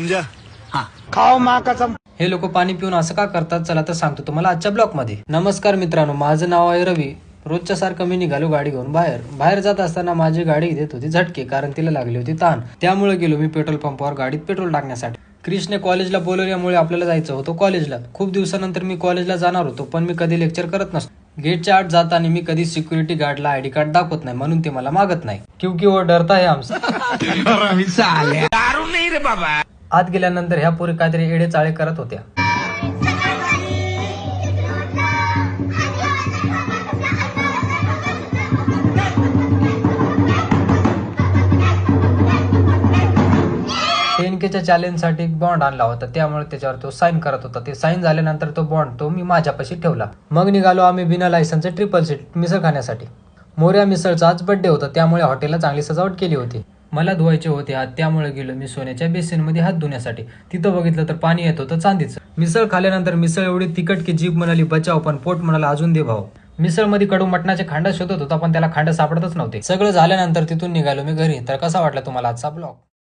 समजा खाओ माँ कसम। हे लोक पाणी पिऊन असं का करतात, चला तर सांगतो तुम्हाला आजच्या ब्लॉग मध्ये। नमस्कार मित्रांनो, माझं नाव आहे रवी। रोजच्या सारखं मी निघालो गाडी घेऊन बाहेर जात असताना माझी गाडी देत होती झटके, कारण तिला लागली होती ताण। त्यामुळे गेलो मी पेट्रोल पंपावर गाडीत पेट्रोल टाकण्यासाठी। क्रिशने कॉलेजला बोलवल्यामुळे आपल्याला जायचं होतं कॉलेजला। खूप दिवसानंतर मी कॉलेजला जाणार होतो, पण मी कधी लेक्चर करत नसतो। गेटच्या आत जाताना मी कधी सिक्युरिटी गार्डला आयडी कार्ड दाखवत नाही, म्हणून ते मला मागत नाही, क्योंकि वो डरता है हमसे। आत गेल्यानंतर ह्या पोरी काहीतरी एडे चाळे करत होत्या। टेनकेच्या चॅलेंजसाठी एक बॉन्ड आणला होता, त्यामुळे त्याच्यावर तो साईन करत होता। ते साईन झाल्यानंतर तो बॉन्ड मी माझ्यापाशी ठेवला। मग निघालो आम्ही बिना लायसनचे ट्रिपल सीट मिसळ खाण्यासाठी। मोर्या मिसळचा आज बर्थडे होता, त्यामुळे हॉटेलला चांगली सजावट केली होती। मला धुवायचे होते हात, त्यामुळे गेलो मी सोन्याच्या बेसिन मध्ये हात धुण्यासाठी। तिथं बघितलं तर पाणी येत होतं चांदीचं। मिसळ खाल्यानंतर मिसळ एवढी तिखट की जीभ म्हणाली बचाव, पण पोट म्हणाला अजून दे भाऊ। मिसळ मध्ये कडू मटणाचे खांड शोधत होता, पण त्याला खांड सापडतच नव्हते। सगळं झाल्यानंतर तिथून निघालो मी घरी। तर कसा वाटला तुम्हाला आजचा ब्लॉग?